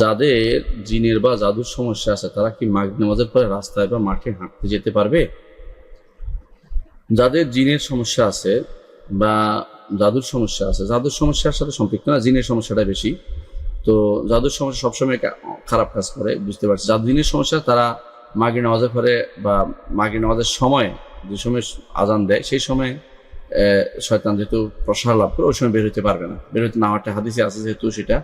যাদের জিনের বা জাদুর সমস্যা আছে তারা কি মাগরিব নামাজের পরে রাস্তায় বা মাঠে হাঁটতে যেতে পারবে? যাদের জিনের সমস্যা আছে বা জাদুর সমস্যা আছে, জাদুর সমস্যার সাথে সম্পৃক্ত না, জিনের সমস্যাটা বেশি। তো জাদুর সমস্যা সবসময় খারাপ কাজ করে, বুঝতে পারছি। যাদের জিনের সমস্যা তারা মাগরিব নামাজের পরে বা মাগরিব নামাজের সময়, যে সময় আজান দেয় সেই সময় শয়তান যেহেতু প্রসার লাভ করে ওই সময় বের হতে পারবে না। বের হতে না হওয়াটা হাদিসে আছে যেহেতু, সেটা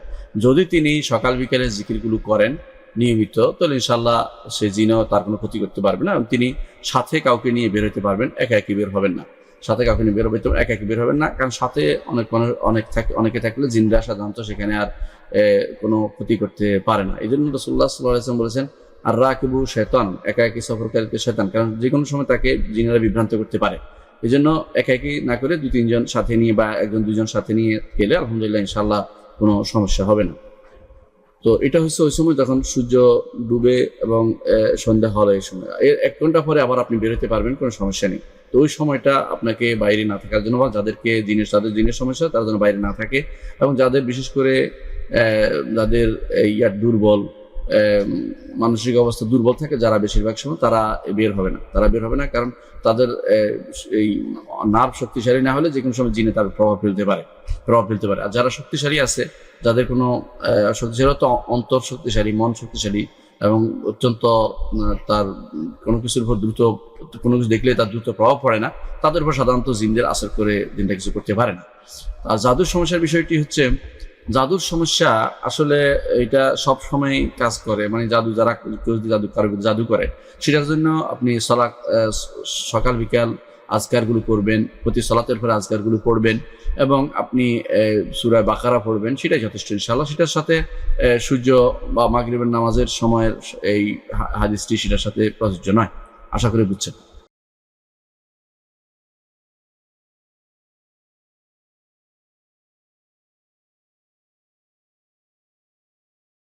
যদি তিনি সকাল বিকেলে জিকিরগুলো করেন নিয়মিত, তাহলে ইনশাল্লাহ সে জিনও তার কোনো ক্ষতি করতে পারবে না এবং তিনি সাথে কাউকে নিয়ে বের হতে পারবেন, একা একই বের হবেন না। সাথে কাউকে নিয়ে বের হবে, একা একই বের হবেন না, কারণ সাথে অনেকে থাকলে জিনরা সাধারণত সেখানে আর কোনো ক্ষতি করতে পারে না। এই জন্য রাসূলুল্লাহ সাল্লাল্লাহু আলাইহি ওয়াসাল্লাম বলেছেন, আর রাকিবু শয়তান, একা একই সফরকারীকে শয়তান, কারণ যে কোনো সময় তাকে জিনেরা বিভ্রান্ত করতে পারে। এই জন্য একা একই না করে 2-3 জন সাথে নিয়ে বা 1-2 জন সাথে নিয়ে গেলে আলহামদুলিল্লাহ ইনশাল্লাহ কোনো সমস্যা হবে না। তো এটা হচ্ছে ওই সময় যখন সূর্য ডুবে এবং সন্ধ্যা হলে, এই সময় এর 1 ঘন্টা পরে আবার আপনি বেরোতে পারবেন, কোনো সমস্যা নেই। তো ওই সময়টা আপনাকে বাইরে না থাকার জন্য, বা যাদের দিনের সমস্যা তার জন্য বাইরে না থাকে, এবং যাদের বিশেষ করে যাদের দুর্বল, মানসিক অবস্থা দুর্বল থাকে যারা, বেশিরভাগ সময় তারা বের হবে না, কারণ তাদের এই নার্ভ শক্তিশালী না হলে যে কোনো সময় জিনে তার প্রভাব ফেলতে পারে। আর যারা শক্তিশালী আছে, যাদের কোনো শক্তিশালী তো অন্তর শক্তিশালী, মন শক্তিশালী এবং অত্যন্ত তার কোনো কিছুর উপর কোনো কিছু দেখলে তার দ্রুত প্রভাব পড়ে না, তাদের উপর সাধারণত জিনদের আসর করে জিনটা কিছু করতে পারে না। আর জাদুর সমস্যার বিষয়টি হচ্ছে, জাদুর সমস্যা আসলে এটা সব সময় কাজ করে, মানে কেউ যদি জাদু করে, সেটার জন্য আপনি সকাল বিকাল আজকারগুলো করবেন, প্রতি সালাতের পরে আজকারগুলো পড়বেন এবং আপনি সূরা বাকারা পড়বেন, সেটাই যথেষ্ট ইনশাআল্লাহ। সেটার সাথে সূর্য বা মাগরিবের নামাজের সময়ের এই হাদিসটি সেটার সাথে প্রযোজ্য নয়। আশা করি বুঝছেন।